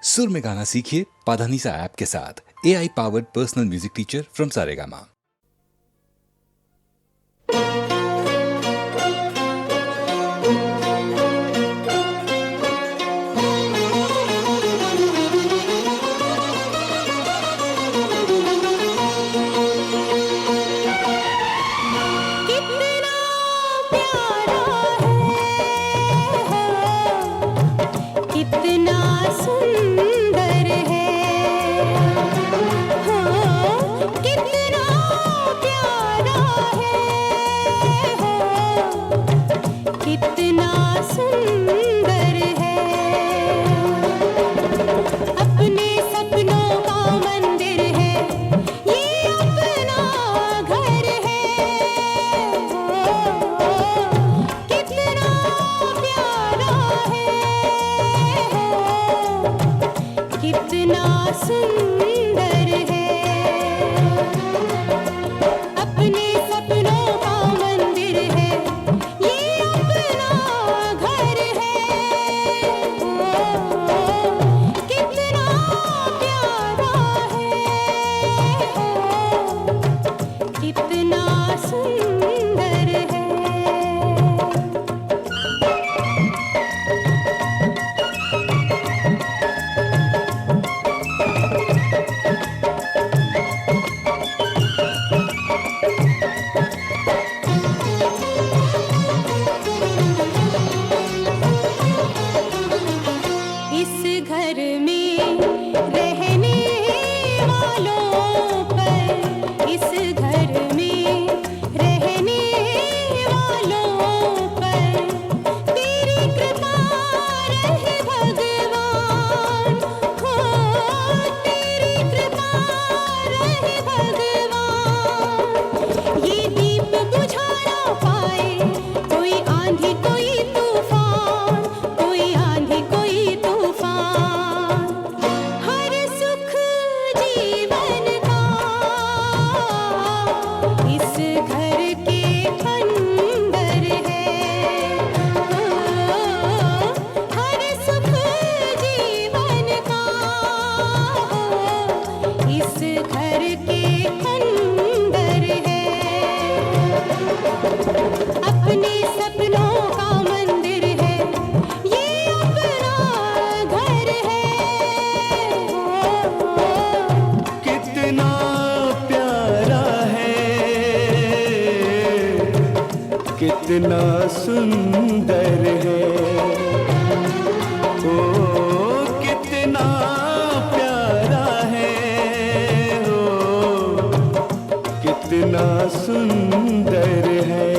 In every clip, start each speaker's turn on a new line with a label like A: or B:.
A: सुर में गाना सीखिए पाधानीसा ऐप के साथ। AI powered personal music teacher from Saregama.
B: कितना सुंदर है, ओ कितना प्यारा है, ओ कितना सुंदर है।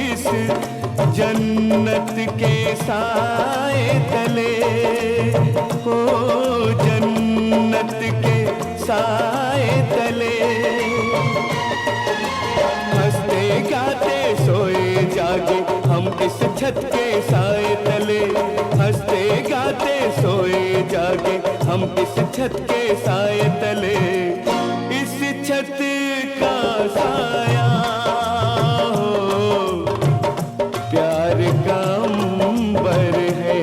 B: इस जन्नत के साए तले, हो जन्नत के साए तले, हंसते गाते सोए जागे हम इस छत के साए तले, हंसते गाते सोए जागे हम इस छत के साए तले। इस छत का साया प्यार का अंबर है,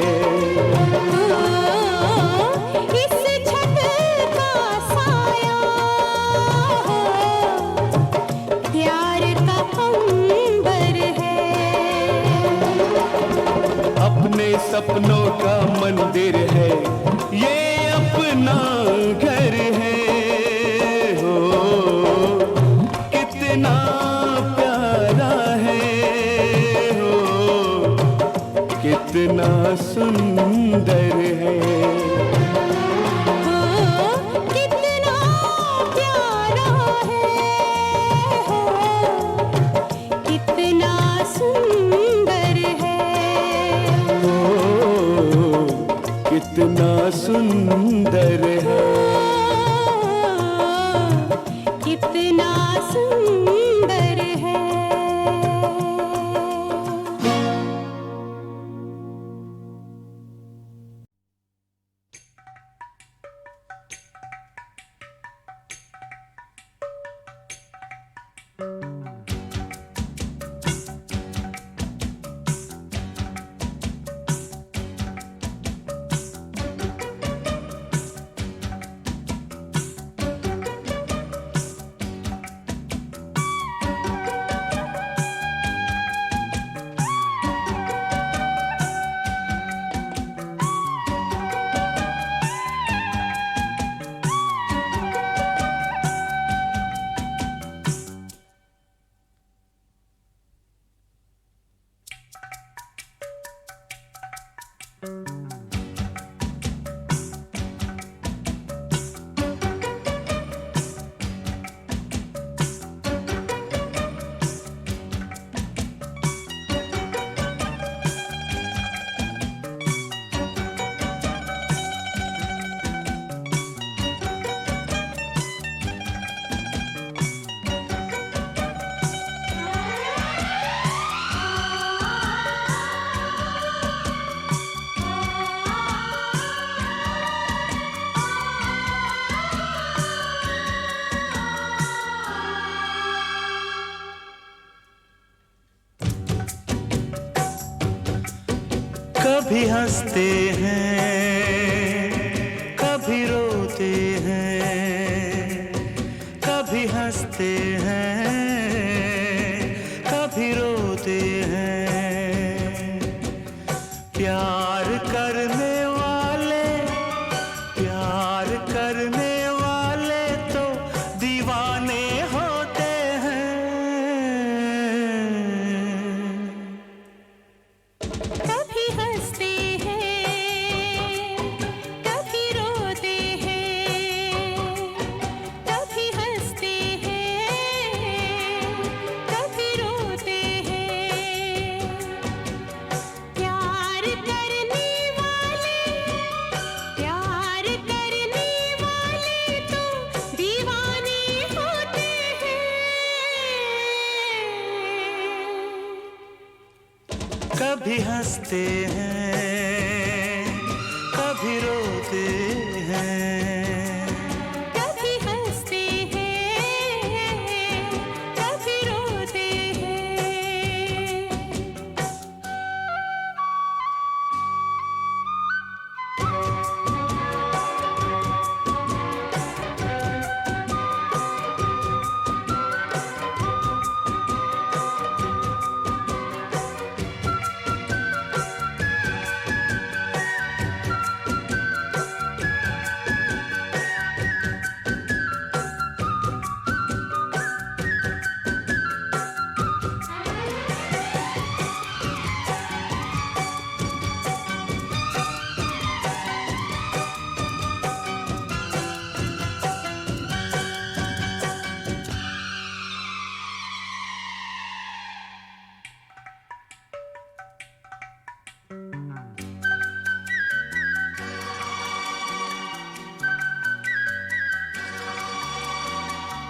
C: इस छत का साया प्यार का अंबर है।
B: अपने सपनों का मंदिर है ये अपना सुंदर है,
C: कितना सुंदर है।
B: कभी हंसते हैं, कभी रोते हैं, कभी हंसते हैं, कभी रोते हैं। प्यार करने वाले, प्यार करने वाले तो दीवाने होते हैं।
C: कभी हंसते हैं, कभी रोते हैं, कभी हंसते हैं, कभी रोते हैं। प्यार करने वाले, प्यार करने वाले तो दीवाने होते हैं।
B: कभी हंसते हैं, कभी रोते हैं।
C: कभी हंसते हैं, कभी रोते हैं।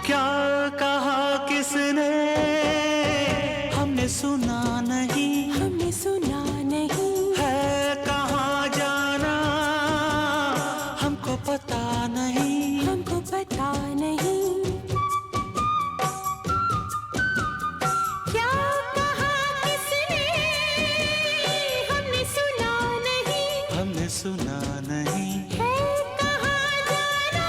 B: क्या कहा किसने हमने सुना नहीं,
C: हमने सुना नहीं,
B: है कहाँ जाना हमको पता नहीं।
C: हमको पता नहीं। क्या कहा किसने हमने सुना नहीं,
B: हमने सुना नहीं।
C: है कहाँ जाना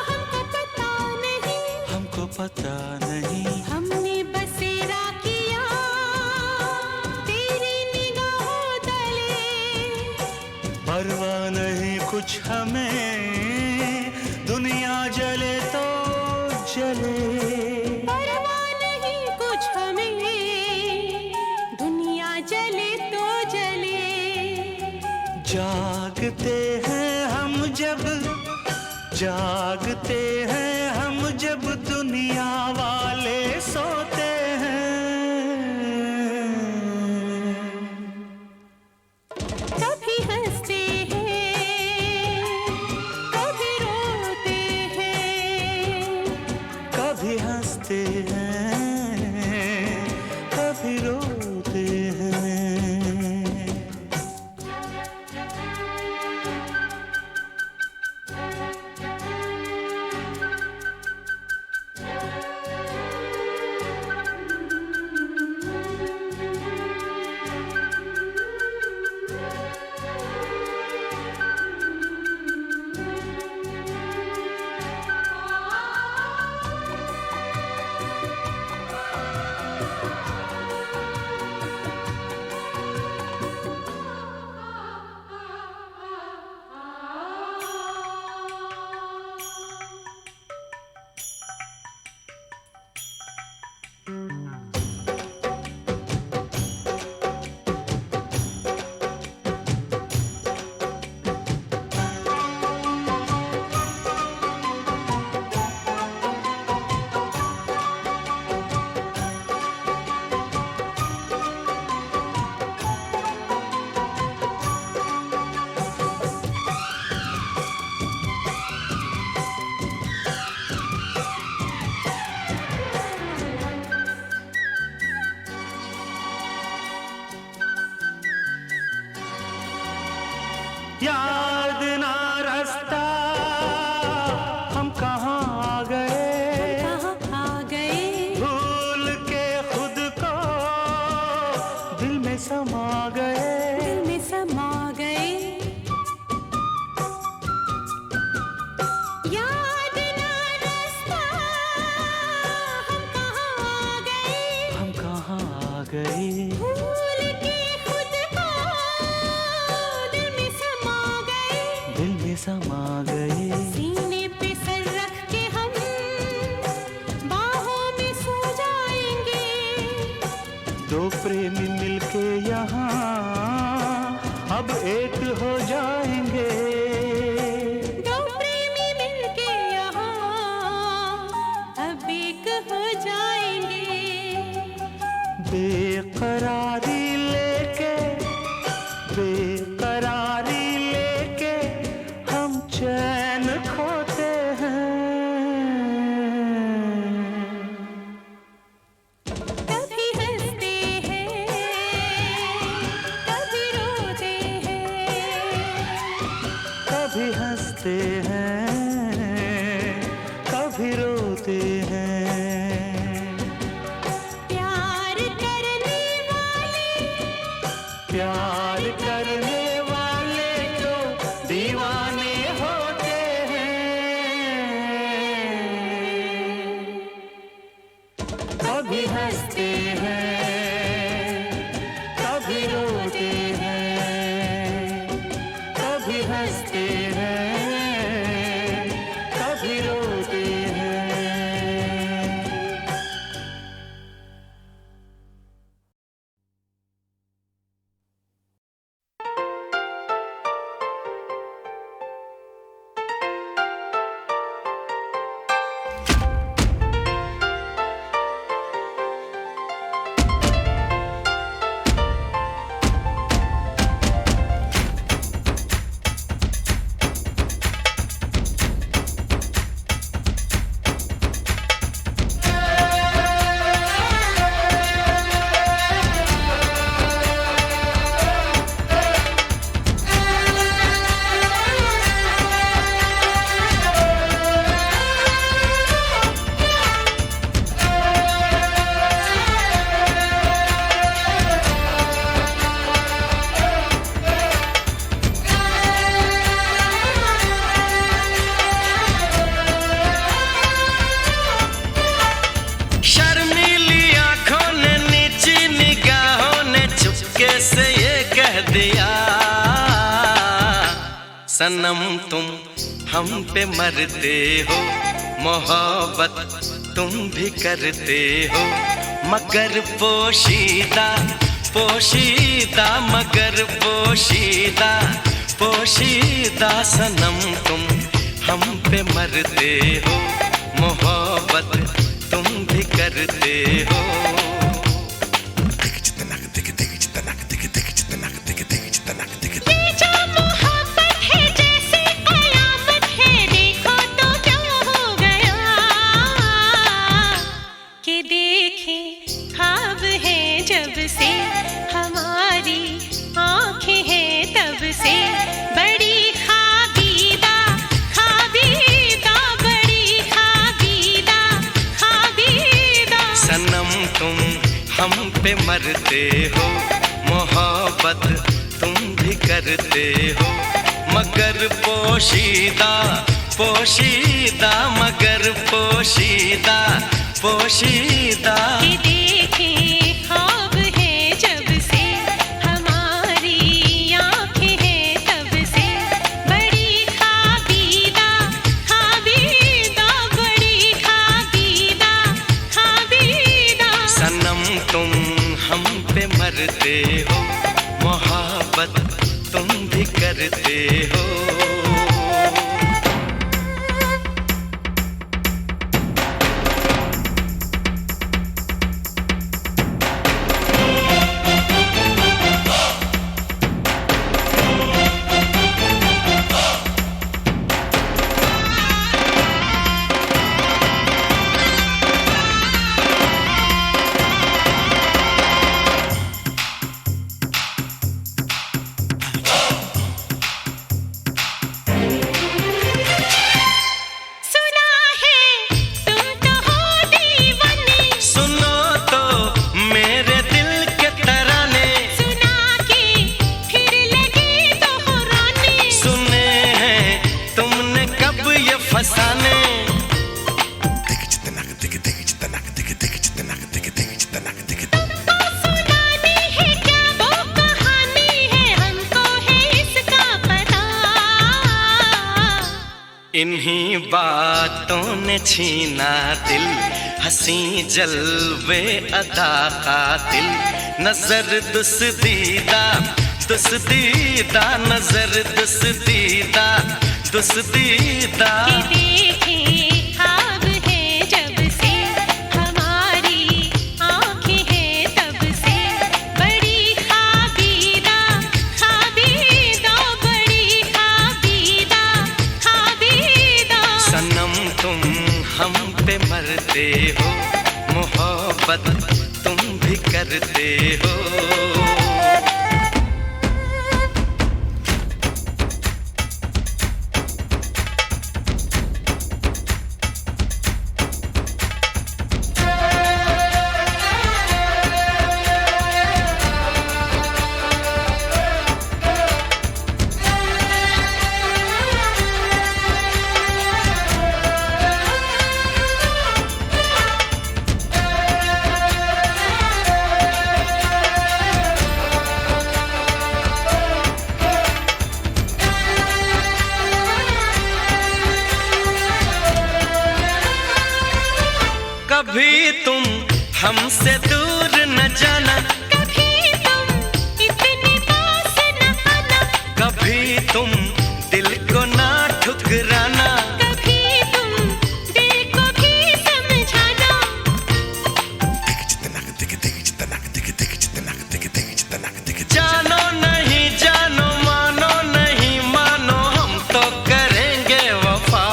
C: हमको पता नहीं।
B: हमको पता नहीं।
C: हमने बसेरा किया तेरी निगाहों तले,
B: परवाह नहीं कुछ हमें, दुनिया जले तो जले।
C: परवाह नहीं कुछ हमें, दुनिया जले तो जले।
B: जागते हैं हम जब, जागते हैं हम जब दुनिया वाले सोते हैं।
C: कभी हंसते हैं,
B: समा गए।
C: सीने पे सर रख के हम बाहों में सो जाएंगे।
B: दो प्रेमी मिलके यहाँ अब एक हो जाएंगे।
C: दो प्रेमी मिलके यहाँ अब एक हो जाएंगे।
B: बेकरारी लेके हम चैन खोते हैं।
C: कभी हंसते हैं, कभी रोते हैं।
B: कभी हंसते हैं, कभी रोते हैं।
C: प्यार
B: करने वाले जो दीवाने होते हैं। कभी हंसते हैं, कभी रोते हैं। कभी हंसते हैं, कभी रोते हैं।
D: सनम तुम हम पे मरते हो, मोहब्बत तुम भी करते हो, मगर पोशीदा पोशीदा मगर पोशीदा पोशीदा सनम तुम हम पे मरते हो, मोहब्बत तुम भी करते हो। हम पे मरते हो, मोहब्बत तुम भी करते हो, मगर पोशीदा पोशीदा मगर पोशीदा पोशीदा।
C: देखे ख्वाब है जब से हमारी आंखें हैं तब से, बड़ी खाबीदा खाबीदा बड़ी खाबीदा खाबीदा।
D: सनम तुम हम पे मरते हो, मोहब्बत तुम भी करते हो। इन्हीं बातों ने छीना दिल, हंसी जलवे अदा का दिल। नजर दुस्दीदा दुस्दीदा, नजर दुस्दीदा दुस्दीदा।
C: देखे ख्वाब है जब से हमारी आँखें हैं तब से, बड़ी ख्वाबीदा ख्वाबीदा, बड़ी ख्वाबीदा ख्वाबीदा।
D: सनम तुम हम पे मरते हो, मोहब्बत तुम भी करते हो। कभी तुम हमसे दूर न जाना,
C: कभी तुम इतने पास न आना,
D: कभी तुम दिल को ना ठुकराना,
C: कभी तुम दिल को भी समझाना।
D: जानो नहीं जानो, मानो नहीं मानो, हम तो करेंगे वफा।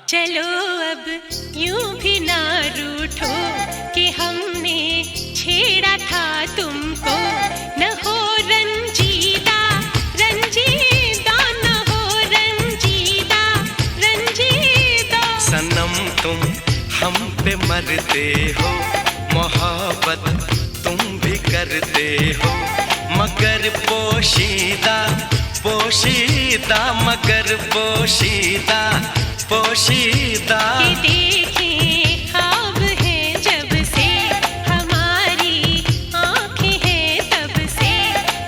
C: चलो अब यूं भी ना रूठो कि हमने छेड़ा था तुमको, न हो रंजीदा रंजीदा, न हो रंजीदा रंजीदा।
D: सनम तुम हम पे मरते हो, मोहब्बत तुम भी करते हो। मगर पोशीदा पोशीदा, मगर पोशीदा पोशीदा।
C: देखे ख्वाब है जब से हमारी आँखें हैं तब से,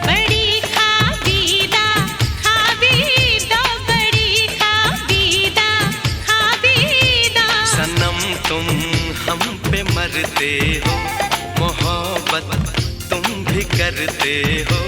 C: बड़ी ख्वाबीदा ख्वाबीदा, बड़ी ख्वाबीदा ख्वाबीदा।
D: सनम तुम हम पे मरते हो, मोहब्बत तुम भी करते हो।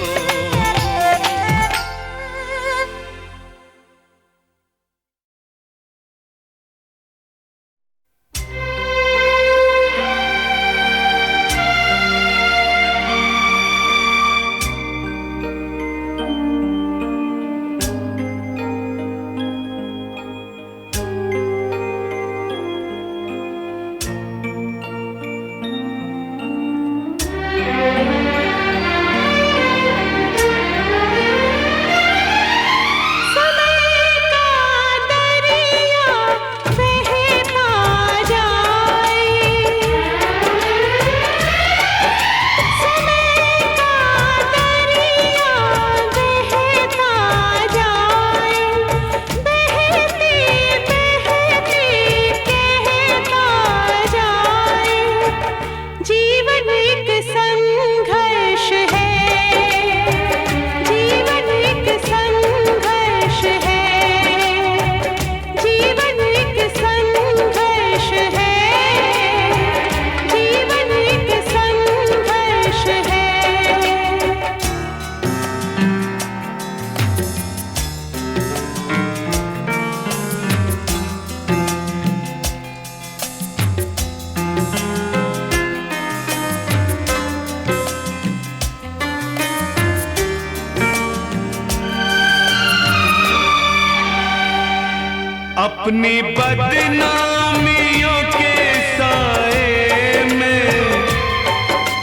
B: अपनी बदनामियों के साए में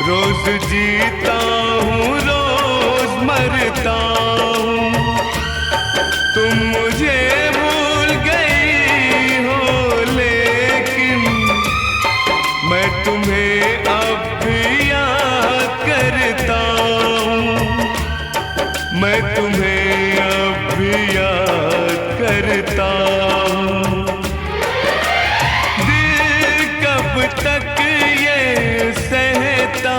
B: रोज जीता हूँ, रोज मरता हूँ। तुम मुझे भूल गई हो लेकिन मैं तुम्हें अब भी याद करता हूँ, मैं तुम्हें अब भी याद करता हूँ। दिल कब तक ये सहता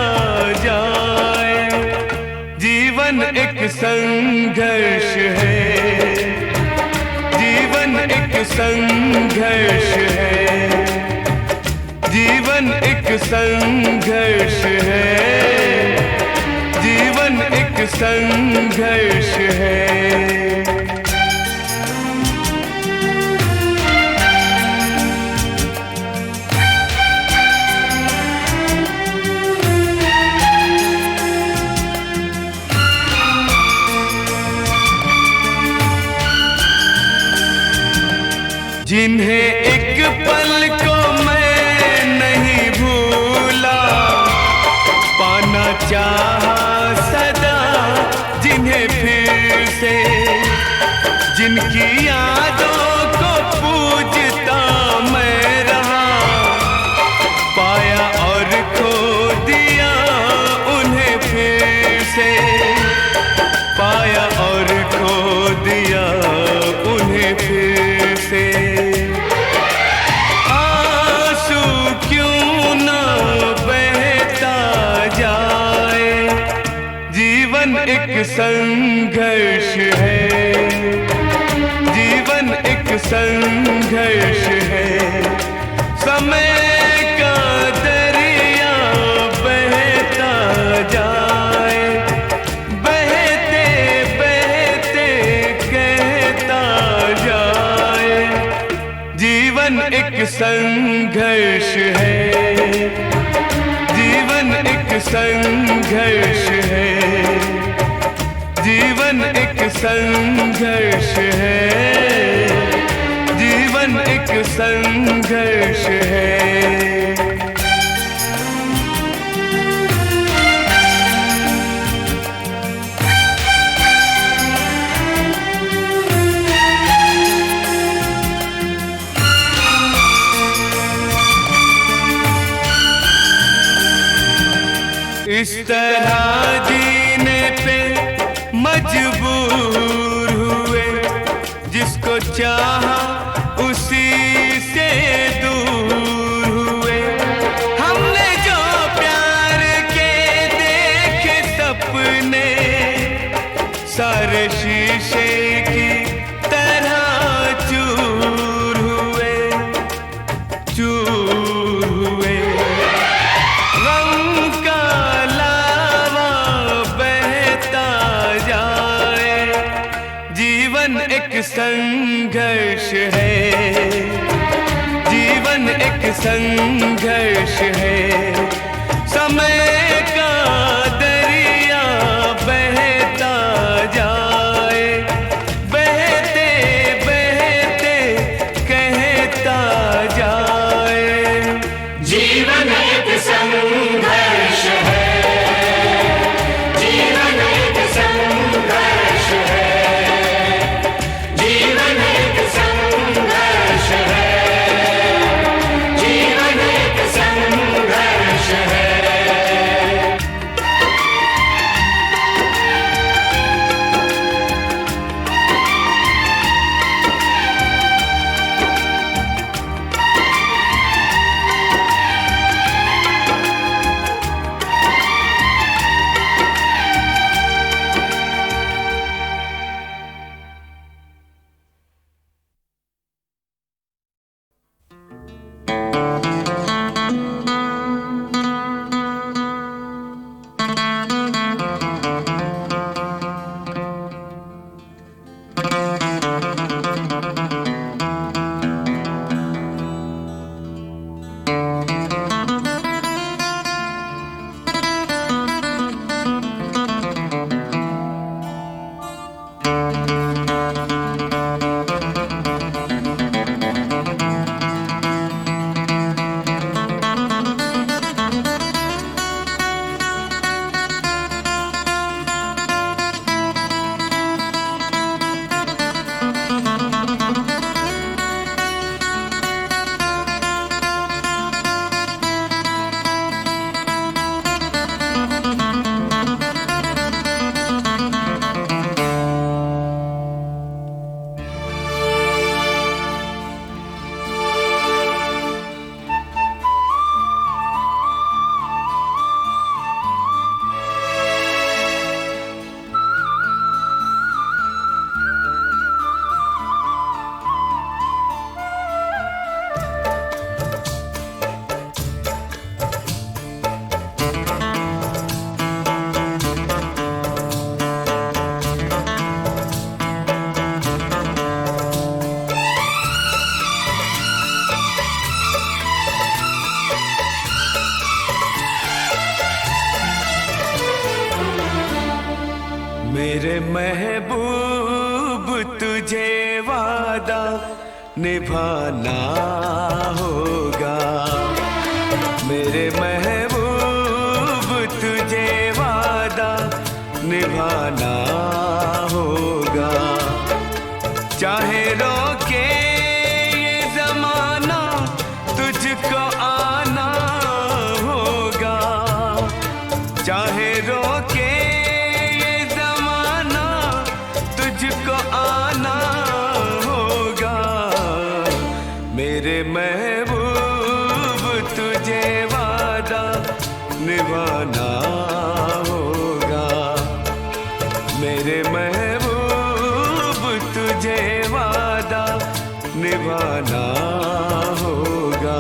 B: जाए, जीवन एक संघर्ष है, संघर्ष है, जीवन एक संघर्ष है, जीवन एक संघर्ष है। जिन्हें एक पल को मैं नहीं भूला, पाना चाहा सदा जिन्हें फिर से, जिनकी यादों को पूजता मैं रहा, पाया और खो दिया उन्हें फिर से, पाया और खो दिया उन्हें फिर से। आंसू क्यों ना बहता जाए, जीवन एक संघर्ष है, जीवन एक संघर्ष है। समय का दरिया बहता जाए, बहते बहते कहता जाए, जीवन एक संघर्ष है, जीवन एक संघर्ष है, जीवन एक संघर्ष है, जीवन एक संघर्ष है। इस तरह जीने पे मजबूर हुए, जिसको चाहा उसी से दूर हुए। हमने जो प्यार के देखे सपने, सारे शीशे की तरह चूर हुए, चूर हुए। गम का लावा बहता जाए, जीवन एक संघर्ष है, जीवन एक संघर्ष है। समय का दरिया बहता जाए, बहते बहते कहता जाए,
E: जीवन एक संघर्ष है, जीवन एक संघर्ष है, जीवन एक संघर्ष है, जीवन एक संघर्ष है।
B: तुझे वादा निभाना होगा। मेरे महबूब तुझे वादा निभाना होगा। चाहे रोके ये जमाना तुझको आना होगा। चाहे रोके ये जमाना तुझको आना होगा। मेरे महबूब तुझे वादा निभाना होगा। मेरे महबूब तुझे वादा निभाना होगा।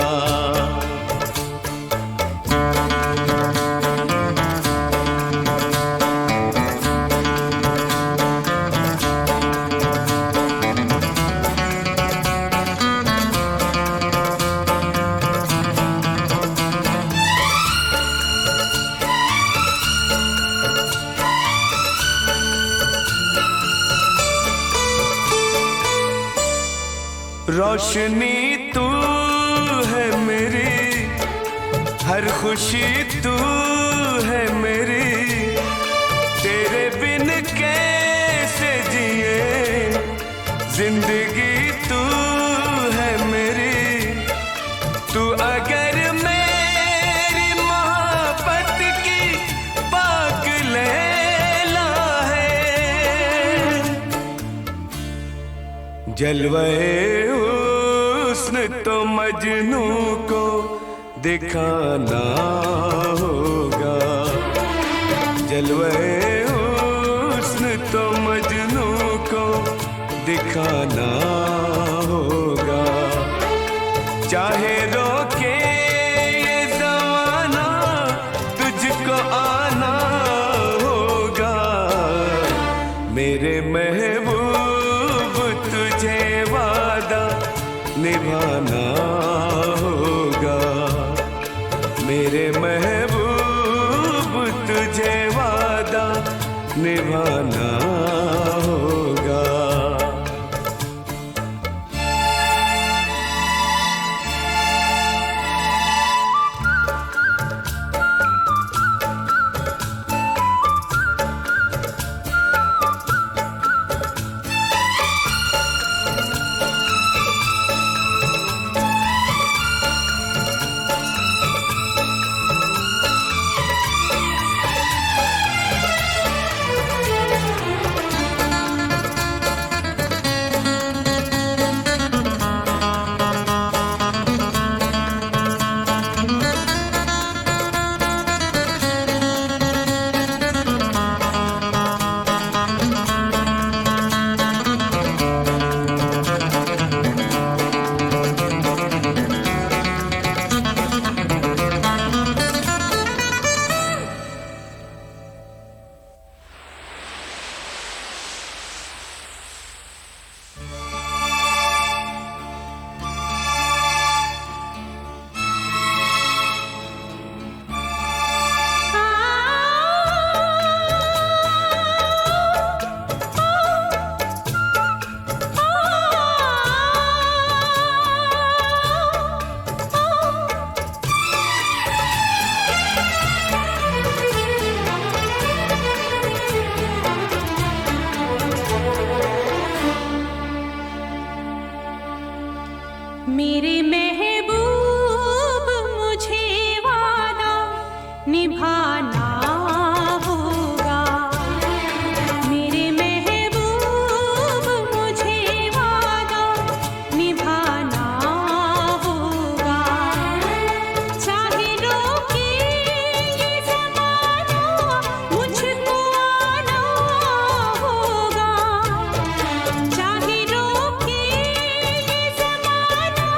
B: रोशनी तू है मेरी, हर खुशी तू है मेरी। तेरे बिन कैसे जिए, जिंदगी तू है मेरी। तू अगर मेरी मोहब्बत की पाक लैला है, जलवे हुस्न तो मजनू को दिखाना होगा। जलवे हुस्न तो मजनू को दिखाना होगा। चाहे रोके ये जमाना तुझको आना होगा। मेरे महबूब तुझे वादा निभाना होगा। मेरे महबूब तुझे वादा निभाना होगा।
C: मेरे महबूब मुझे वादा निभाना होगा। मेरे महबूब मुझे वादा निभाना होगा। चाहे रोके ये ज़माना मुझको आना होगा। चाहे रोके ये ज़माना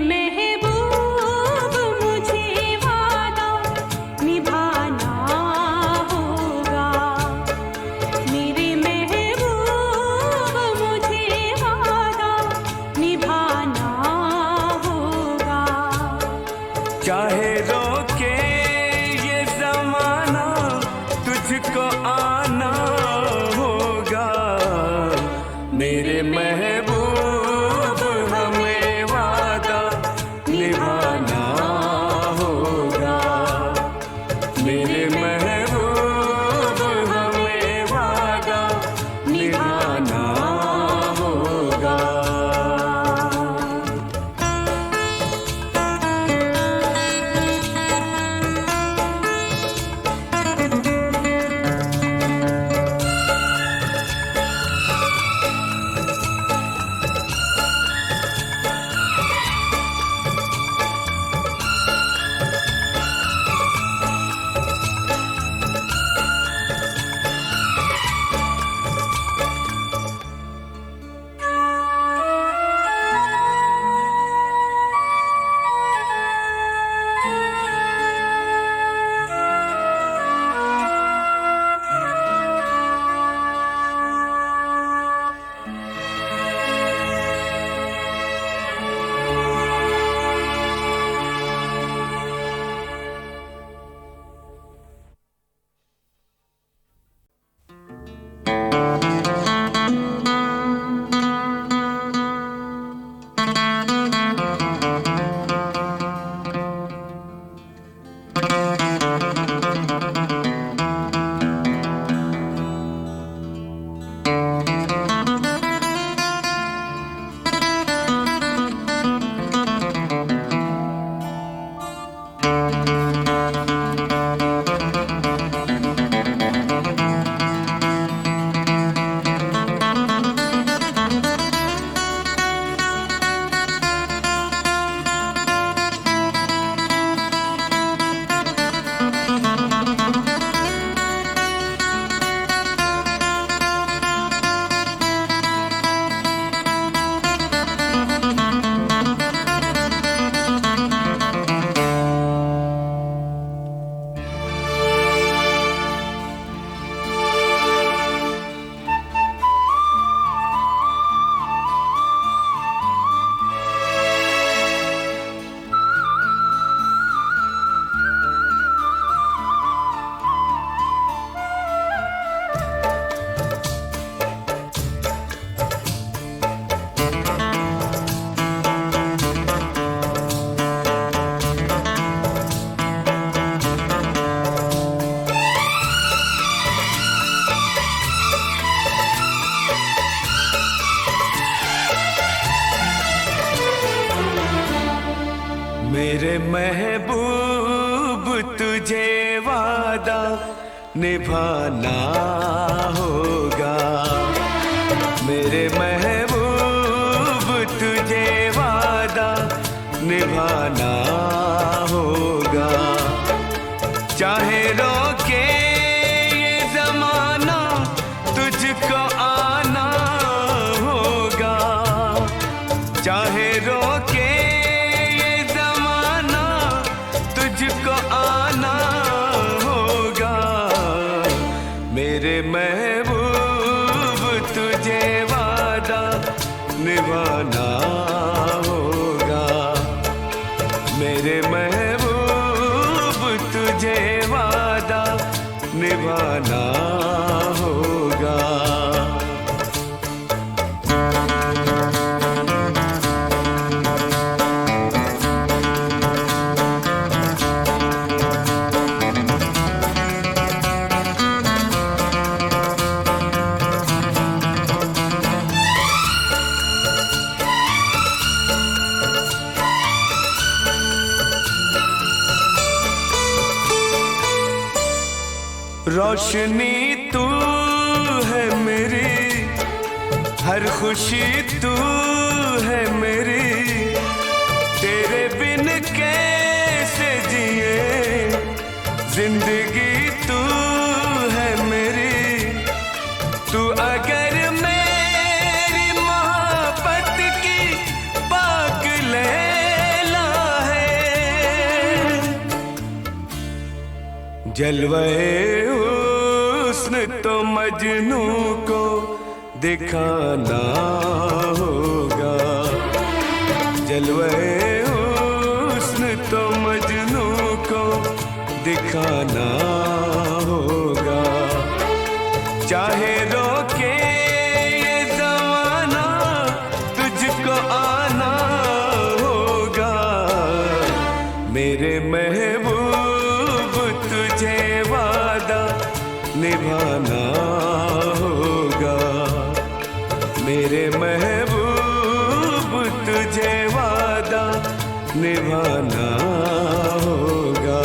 C: महबूब मुझे वादा निभाना होगा। मेरे महबूब मुझे वादा निभाना होगा।
B: चाहे रोके ये जमाना तुझको आना होगा। मेरे महबूब हमें वादा निभाना होगा। मेरे महबूब हमें वादा निभाना होगा। मेरे महबूब तुझे वादा निभाना होगा। मेरे महबूब तुझे वादा निभाना होगा। चाहे रोके ये जमाना तुझको आना होगा। चाहे रोके तुझको आना होगा। मेरे महबूब तुझे वादा निभाना होगा। मेरे महबूब तुझे वादा निभाना होगा। रोशनी तू है मेरी, हर खुशी तू है मेरी। तेरे बिन कैसे जिए, जिंदगी तू है मेरी। तू अगर मेरी मोहब्बत की पाक ले जलवे हुस्न तो मजनू को दिखाना होगा, जलवे हुस्न तो मजनू को दिखाना होगा। चाहे रोके ये ज़माना तुझको आना होगा, मेरे महबूब तुझे वादा निभाना होगा, मेरे महबूब तुझे वादा निभाना होगा।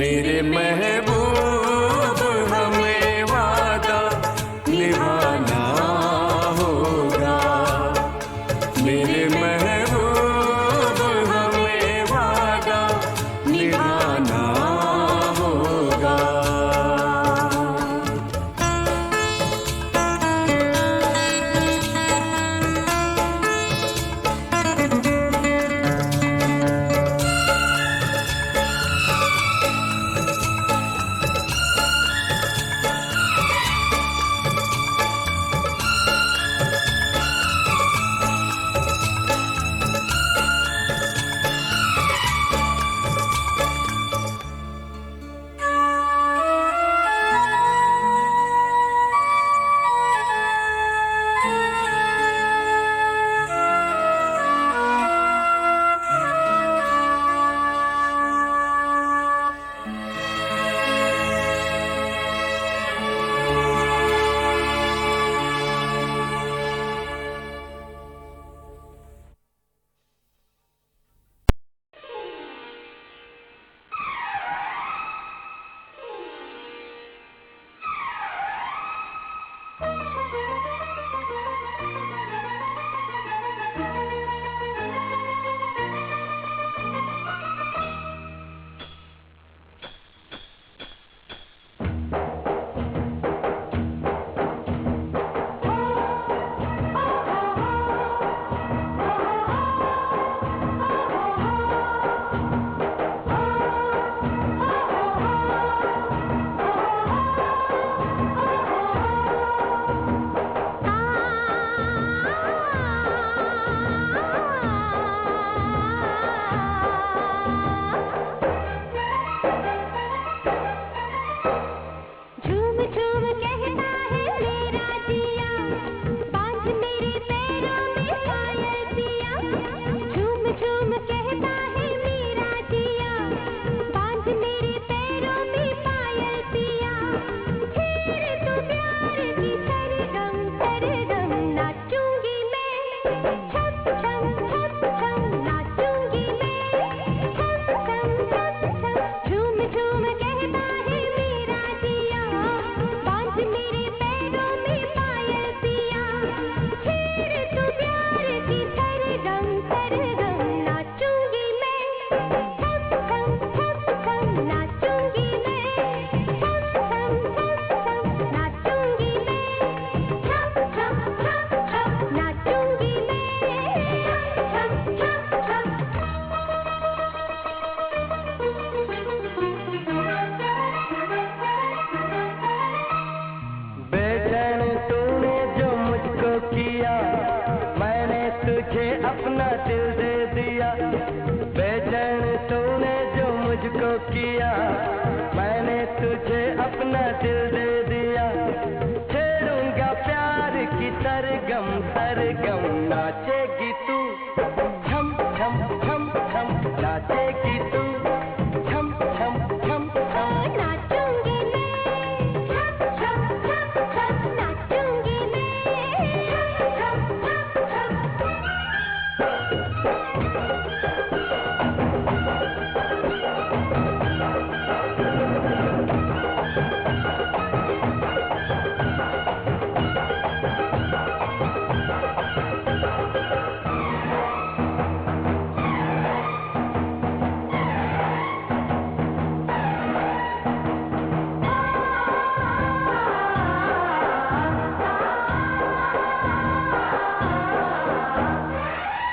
B: मेरे महबूब हमें वादा निभाना होगा। मेरे महबूब हमें वादा निभाना होगा। अपना दिल दे दिया, बेचैन तूने जो मुझको किया, मैंने तुझे अपना दिल दे दिया। छेड़ूंगा प्यार की सरगम सरगम, नाचेगी तू छम छम छम छम, नाचेगी तू छम छम छम छम।
C: नाचूंगी मैं छम छम छम छम, नाचूंगी मैं छम छम छम छम।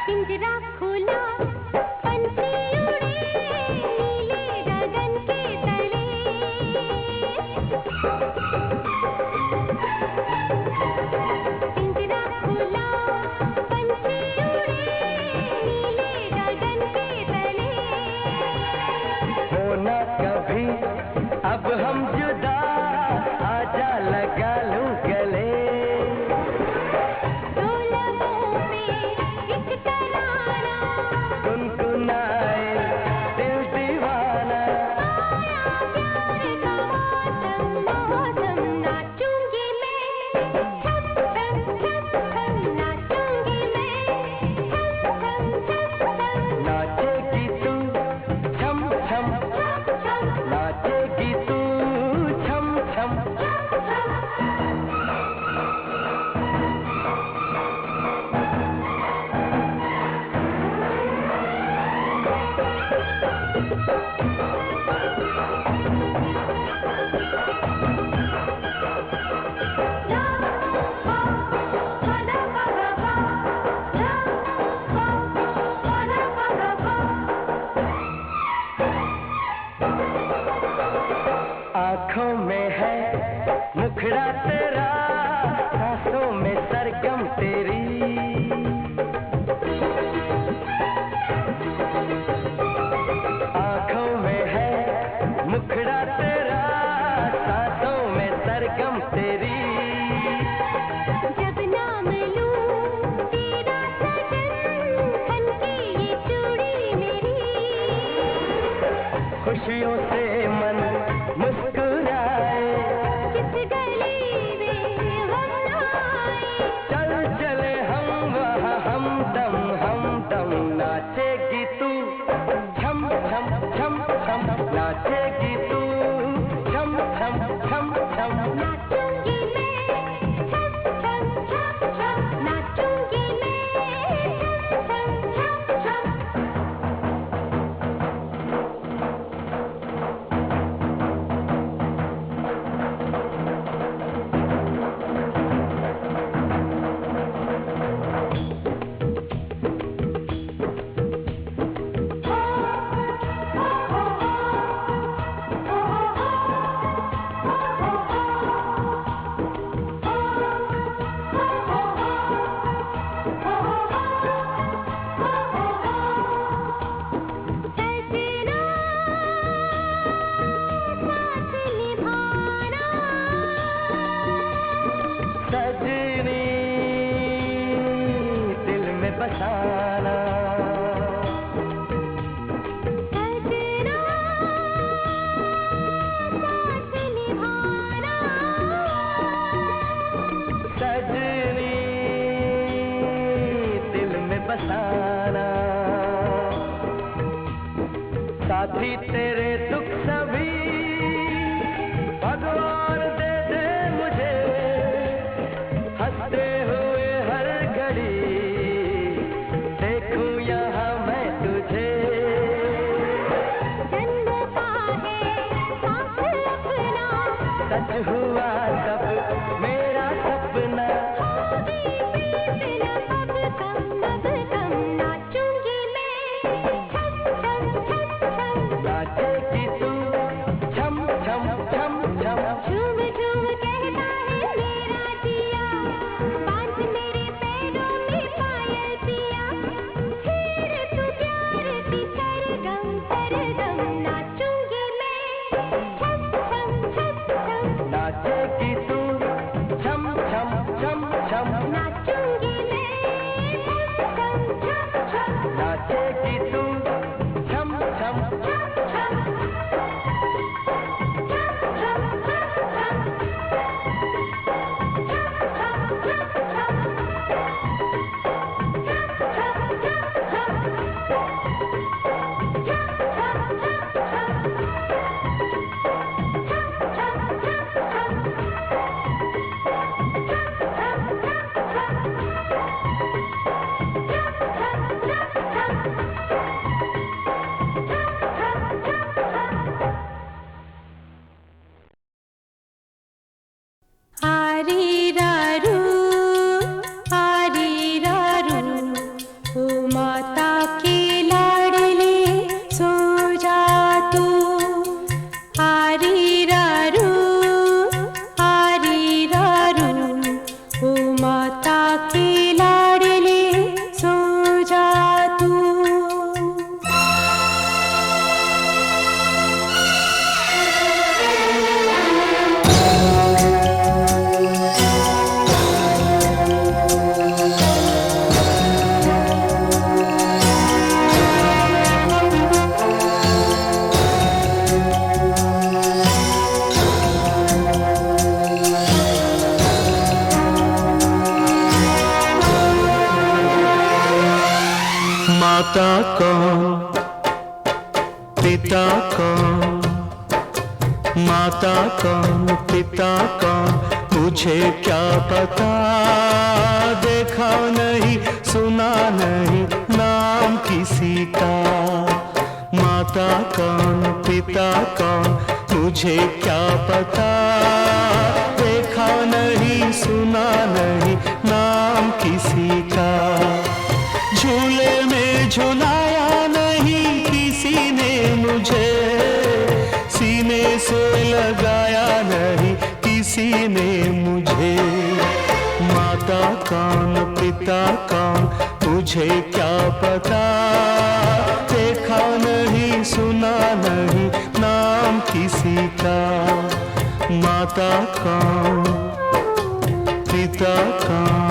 C: पिंजरा खुला पंछी उड़े नीले गगन के तले, पिंजरा खुला पंछी उड़े नीले गगन के तले।
B: होना कभी अब हम जुदा, आजा लगा लूं गले।
C: दो लबों पे एक तराना,
B: गुनगुनाए दिल दीवाना,
C: आया प्यार का मौसम मौसम। नाचूंगी मैं छम छम छम छम, नाचूंगी मैं छम छम छम छम।
B: नाचेगी तू छम छम
C: छम छम
B: नाच आँखों में है मुखड़ा तेरा, सांसों में सरगम तेरी। आँखों में है मुखड़ा तेरा, सांसों में सरगम तेरी।
C: जब नाम लूं तेरा सजन, खनके ये चूड़ी मेरी।
B: खुशियों से मन मुस्कुराए,
C: किस गली में हम आए।
B: चल चले हम वहाँ हमदम नाचेगी तू छम छम छम छम, नाचेगी तू छम छम छम छम।
C: नाचूंगी मैं छम छम छम छम, नाचूंगी मैं छम छम छम छम। सजना साथ निभाना,
B: सजनी दिल में बसाना,
C: सजना साथ निभाना।
B: सजनी दिल में बसाना। साथी तेरे दुख सभी भगवान दे दे मुझे, हंसते हुए हर घड़ी देखूं यहाँ मैं तुझे।
C: जन्म का है साथ अपना,
B: सच हुआ सब मेरा सपना।
C: बीतना अब कम नाचूंगी मैं छम छम छम छम।
B: नाचेगी तू छम छम छम छम।
C: झूम झूम कहता है मेरा जिया, बांध मेरे पैरों में पायल पिया। छेड़ तू प्यार की सरगम सरगम, नाचूंगी मैं छम छम छम छम।
B: नाचेगी तू छम छम छम छम।
C: नाचूंगी मैं छम छम छम छम।
B: नाचेगी तू छम छम
C: छम छम
F: आरी रारू, ओ माता के लाडले सो जा तू। आरी रारू, ओ माता के लाडले सो जा तू।
B: माता कौन पिता कौन, माता कौन पिता कौन, मुझे क्या पता। देखा नहीं सुना नहीं नाम किसी का। माता कौन पिता कौन, मुझे क्या पता। देखा नहीं सुना नहीं नाम किसी का। झूले में झुलाया नहीं किसी ने मुझे, सीने से लगाया नहीं किसी ने मुझे। माता कौन पिता कौन मुझे क्या पता, देखा नहीं सुना नहीं नाम किसी का। माता कौन पिता कौन।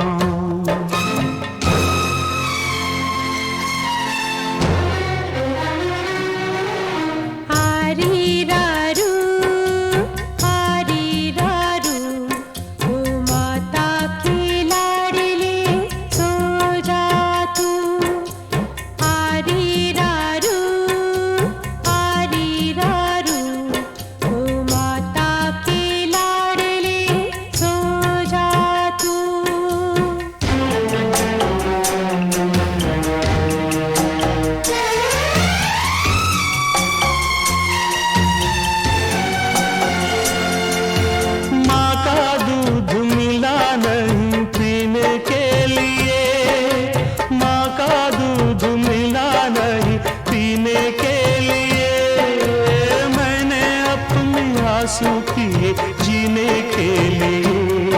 B: किए जीने के लिए,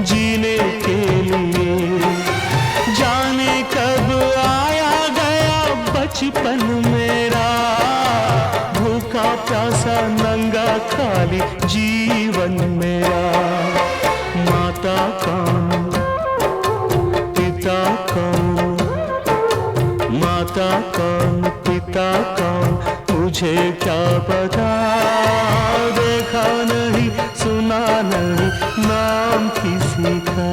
B: जीने के लिए। जाने कब आया गया बचपन मेरा, भूखा प्यासा नंगा खाली जीवन मेरा। माता कौन पिता कौन, माता कौन पिता कौन मुझे क्या पता, देखा नहीं सुना नहीं नाम किसी का।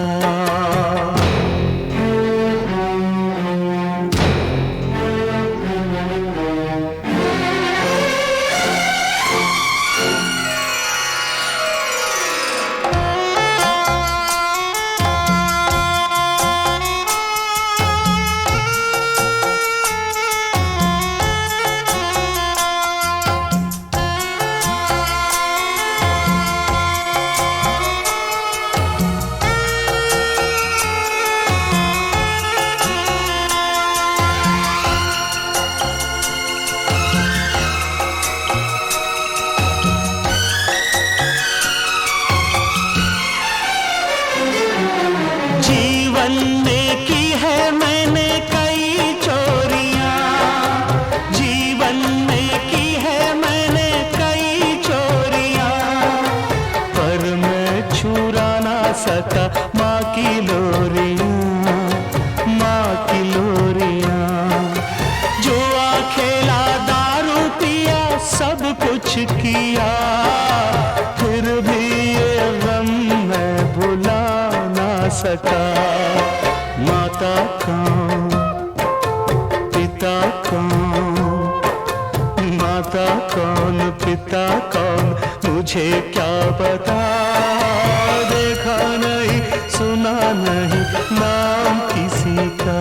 B: सका माँ की लोरियाँ, माँ की लोरियाँ। जुआ खेला दारू पिया सब कुछ किया, फिर भी ये गम मैं भुला ना सका। माता कौन पिता कौन, माता कौन पिता कौन मुझे क्या पता, देखा नहीं सुना नहीं नाम किसी का।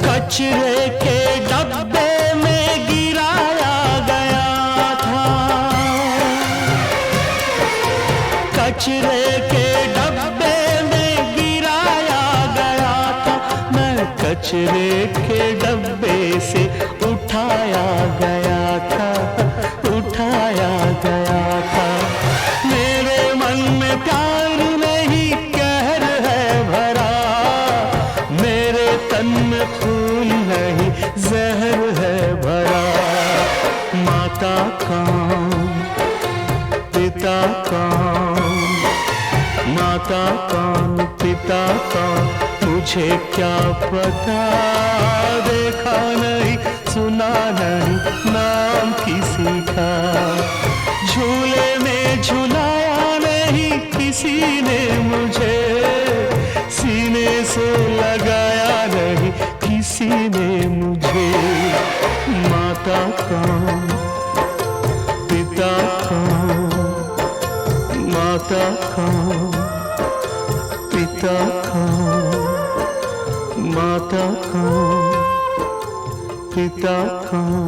B: कचरे के डब्बे में गिराया गया था, कचरे के डब्बे में गिराया गया था। मैं कचरे के डब्बे से उठाया गया था, उठाया गया था। मेरे मन में प्यार नहीं कहर है भरा, मेरे तन में खून नहीं जहर है भरा। माता कौन पिता कौन, माता कौन पिता कौन मुझे क्या पता, देखा नहीं सुना नहीं नाम किसी का। झूले में झुलाया नहीं किसी ने मुझे, सीने से लगाया नहीं किसी ने मुझे। माता कौन, पिता कौन, माता कौन, पिता कौन, माता कौन, पिता कौन।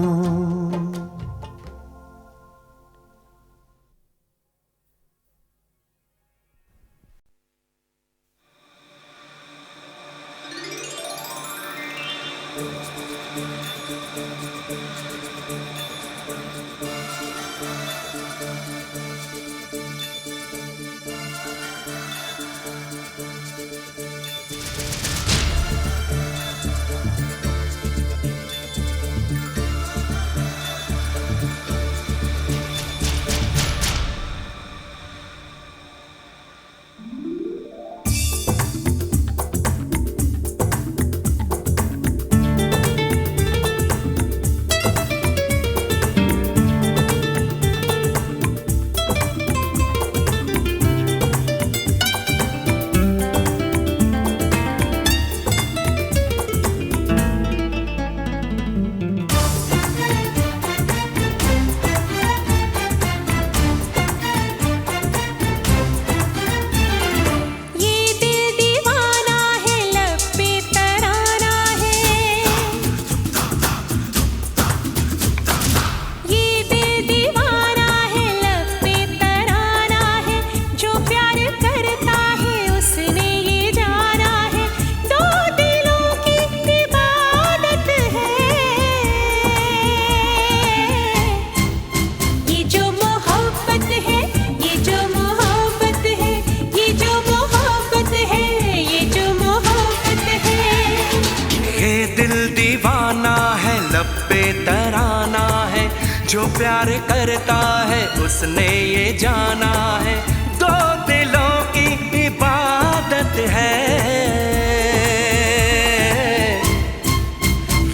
D: जो प्यार करता है उसने ये जाना है, दो दिलों की इबादत है।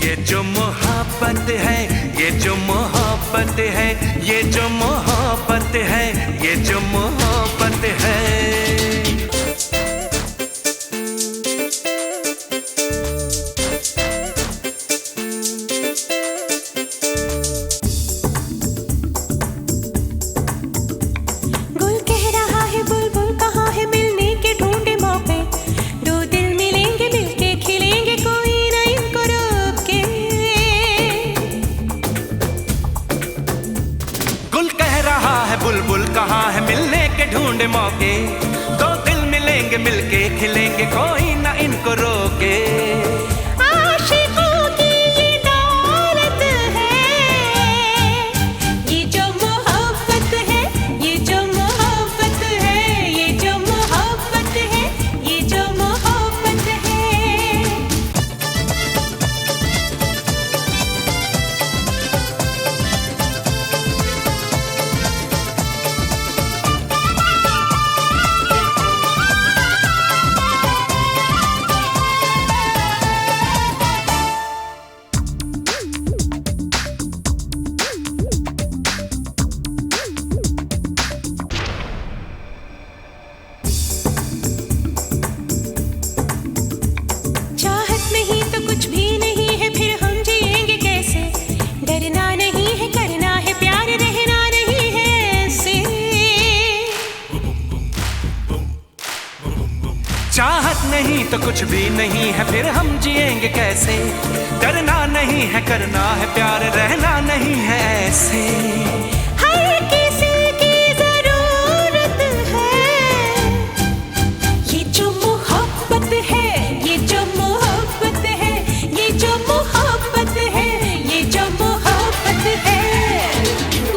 D: ये जो मोहब्बत है, ये जो मोहब्बत है, ये जो मोहब्बत है, ये जो मोहब्बत है। बुलबुल कहाँ है मिलने के ढूंढे मौके, दो दिल मिलेंगे मिलके खिलेंगे कोई ना इनको रोके।
F: आशिकों की ये दौलत है, ये जो मोहब्बत है, ये जो मोहब्बत है, ये जो मोहब्बत है, ये जो मोहब्बत है।
D: चाहत नहीं तो कुछ भी नहीं है, फिर हम जिएंगे कैसे। डरना नहीं है करना है प्यार, रहना नहीं है ऐसे।
F: हर किसी की जरूरत है, ये जो मोहब्बत है, ये जो मोहब्बत है, ये जो मोहब्बत है, ये जो मोहब्बत है।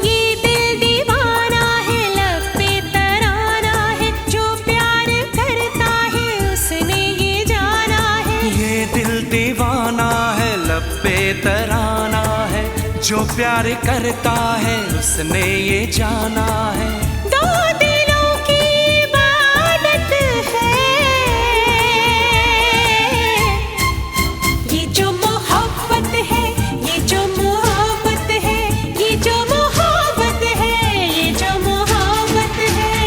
F: ये दिल दीवाना है, लब पे तराना है, जो प्यार करता है उसने ये जाना है।
D: ये दिल दीवाना है, लब पे तराना है, जो प्यार करता है उसने ये जाना है।
F: दो दिलों की इबादत है, ये जो मोहब्बत है, ये जो मोहब्बत है, ये जो मोहब्बत है, ये जो मोहब्बत है।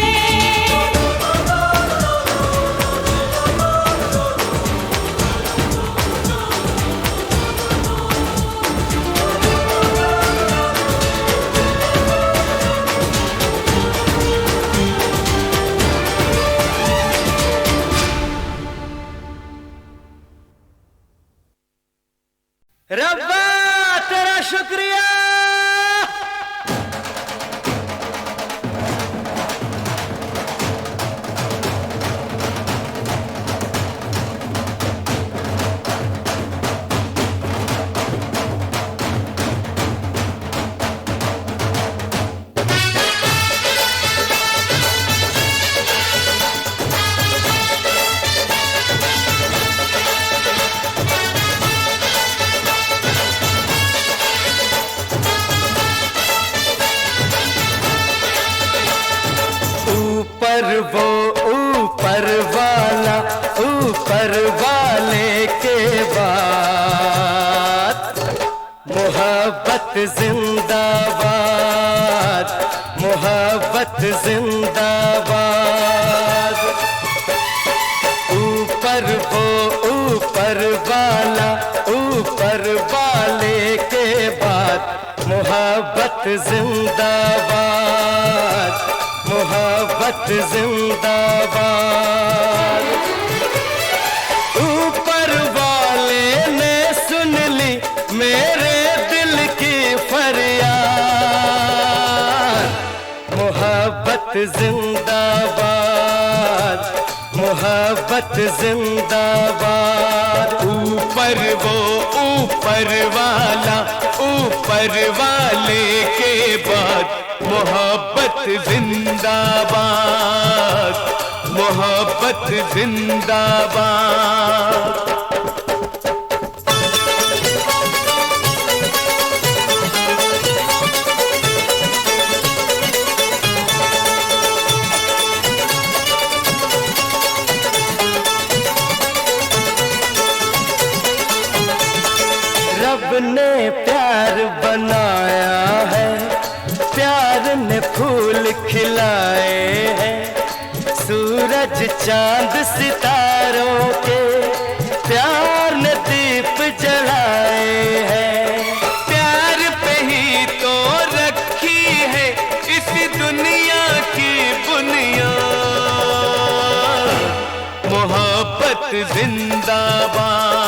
B: शुक्रिया। ऊपर वो ऊपर वाला, ऊपर वाले के बाद मोहब्बत जिंदाबाद, मोहब्बत जिंदाबाद। ऊपर वो ऊपर वाला, ऊपर वाले के बाद मोहब्बत जिंदाबाद, मोहब्बत जिंदाबाद। ऊपर वाले ने सुन ली मेरे दिल की फरियाद, मोहब्बत जिंदाबाद, मोहब्बत जिंदाबाद। ऊपर वो ऊपर वाला, ऊपर वाले के बाद मोहब्बत जिंदाबाद, मोहब्बत जिंदाबाद। रब ने प्यार बनाया है, प्यार ने फूल खिलाए हैं, सूरज चांद सितारों के प्यार ने दीप जलाए हैं। प्यार पे ही तो रखी है इस दुनिया की बुनियाद, मोहब्बत जिंदाबाद,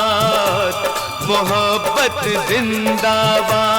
B: मोहब्बत जिंदाबाद।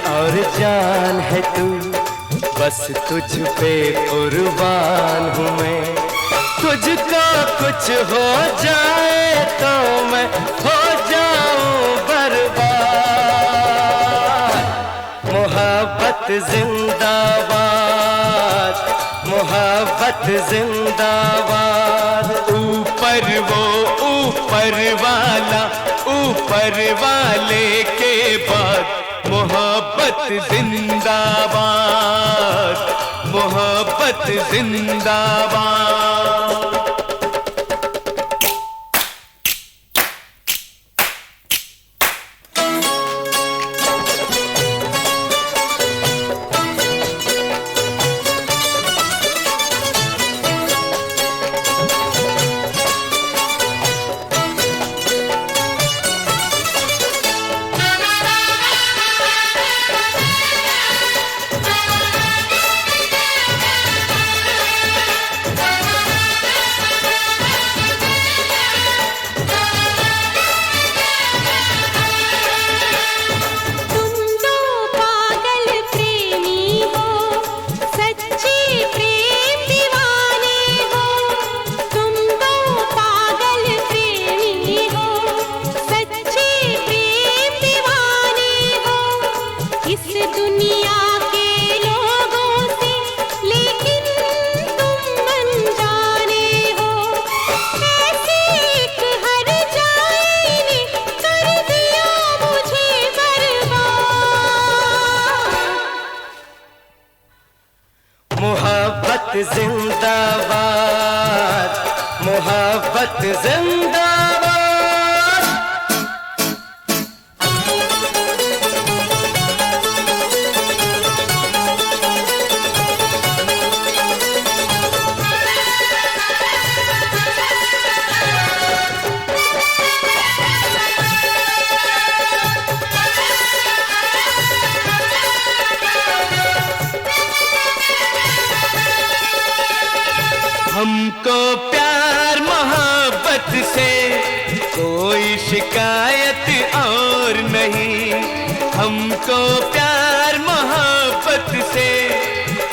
B: और जान है तू, बस तुझ पे कुर्बान हूँ मैं। तुझको कुछ हो जाए तो मैं हो जाऊं बर्बाद, मोहब्बत जिंदाबाद, मोहब्बत जिंदाबाद। ऊपर वो ऊपर वाला, ऊपर वाले के बाद मोहब्बत जिंदाबाद, मोहब्बत जिंदाबाद। जिंदाबाद, मोहब्बत जिंदाबाद। हमको प्यार मोहब्बत से कोई शिकायत और नहीं, हमको प्यार मोहब्बत से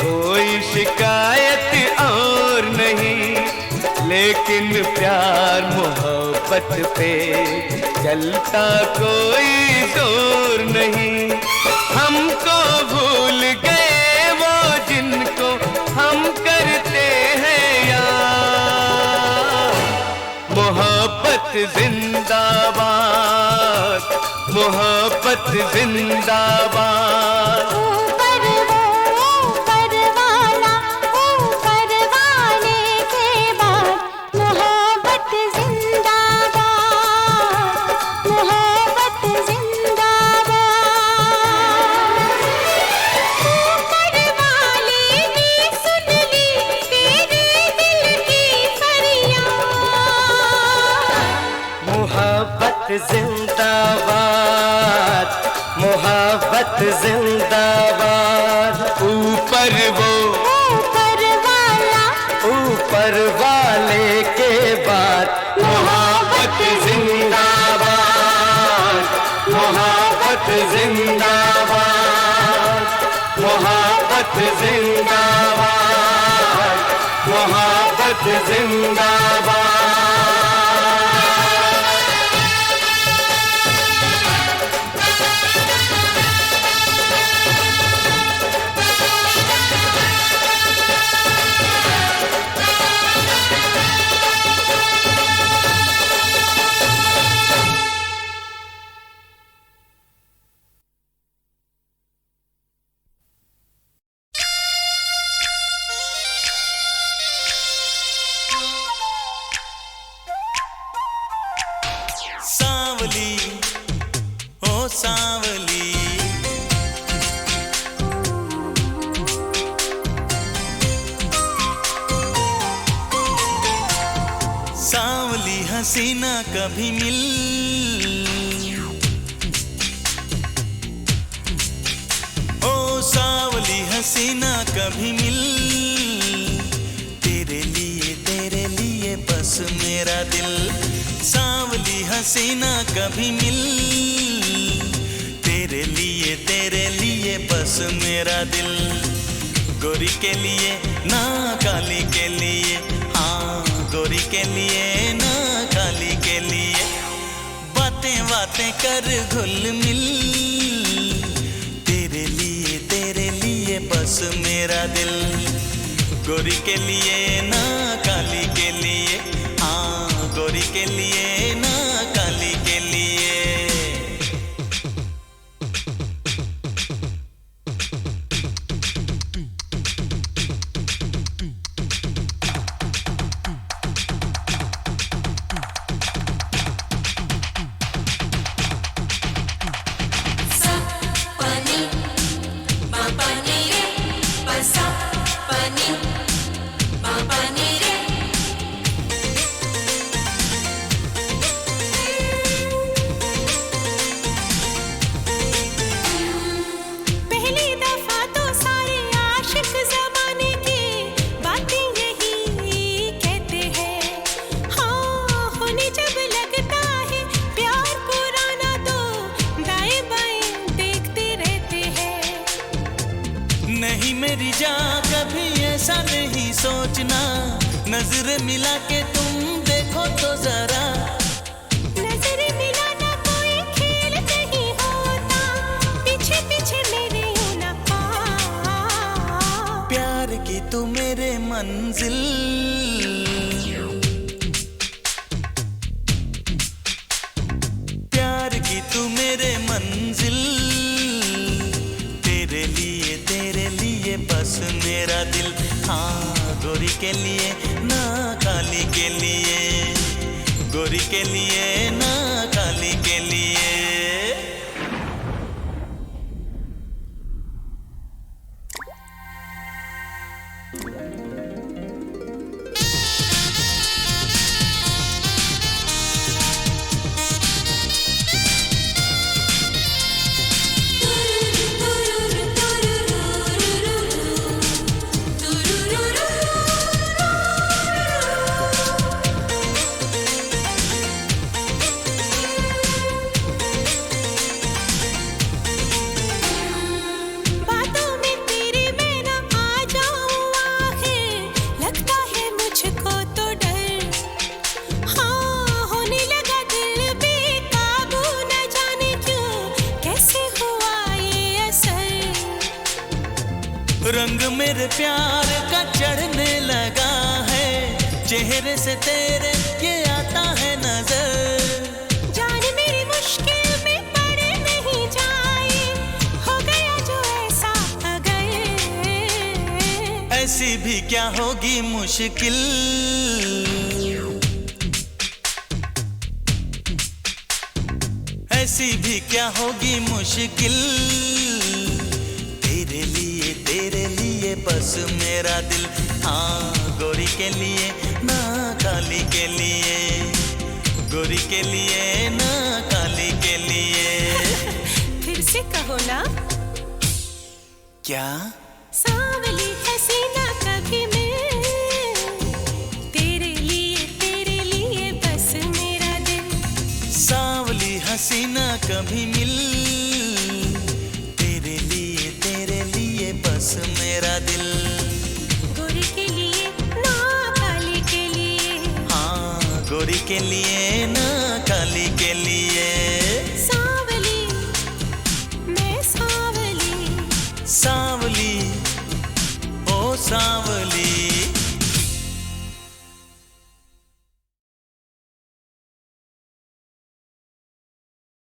B: कोई शिकायत और नहीं, लेकिन प्यार मोहब्बत पे चलता कोई जोर नहीं। हमको भूल गए वो जिनको हम करते हैं यार। मोहब्बत जिंदाबाद, मोहब्बत जिंदाबाद।
C: ऊपर वो ऊपर वाला, ऊपर वाले के बाद मोहब्बत जिंदाबाद, मोहब्बत जिंदाबाद। ऊपर वाले ने सुन ली तेरे दिल की फरियाद।
B: मोहब्बत जिंदाबाद, मोहब्बत जिंदाबाद। ऊपर वो
C: ऊपर वाला,
B: ऊपर वाले के बाद मोहब्बत जिंदाबाद, मोहब्बत जिंदाबाद, मोहब्बत जिंदाबाद, मोहब्बत जिंदाबाद।
G: सांवली ओ सांवली, सांवली हसीना कभी मिल, ओ सांवली हसीना कभी मिल, तेरे लिए बस मेरा दिल। सांवली हसीना कभी मिल, तेरे लिए बस मेरा दिल। गोरी के लिए ना काली के लिए, हाँ गोरी के लिए ना काली के लिए, बातें बातें कर घुल मिल, तेरे लिए बस मेरा दिल। गोरी के लिए ना काली के लिए, हाँ गोरी के लिए ना काली के लिए।
F: पहली दफा तो सारे आशिक ज़माने की बातें यही कहते हैं। हाँ होने जब लगता है प्यार पुराना तो दाएं बाएं देखते रहते हैं।
G: नहीं मेरी जान कभी ऐसा नहीं सोचना, नजर मिला के तुम देखो तो जरा।
F: नजर मिलाना कोई खेल नहीं होता, पीछे पीछे मेरे होना
G: प्यार की तू मेरे मंजिल, प्यार की तू मेरे मंजिल, तेरे लिए बस मेरा दिल, हाँ के लिए ना काली के लिए, गोरी के लिए ना काली के लिए।
F: बातों में तेरे मैं ना आ जाऊं आखिर, लगता है मुझको तो डर। हाँ होने लगा दिल बेकाबू, न जाने क्यों कैसे हुआ ये असर।
G: रंग मेरे प्यार का चढ़ने लगा है, चेहरे से तेरे ये आता है नजर।
F: जान मेरी मुश्किल में पड़ नहीं जाए, हो गया जो ऐसा अगर।
G: ऐसी भी क्या होगी मुश्किल, ऐसी भी क्या होगी मुश्किल। तेरे लिए बस मेरा दिल, हाँ गोरी के लिए ना काली के लिए, गोरी के लिए ना काली के लिए।
F: फिर से कहो ना।
G: क्या
F: सांवली हसीना कभी मैं, तेरे लिए बस मेरा दिल।
G: सांवली हसीना कभी मिल, तेरे लिए बस मेरा दिल।
F: गोरी के लिए ना काली के लिए,
G: हाँ गोरी के लिए ना काली के लिए।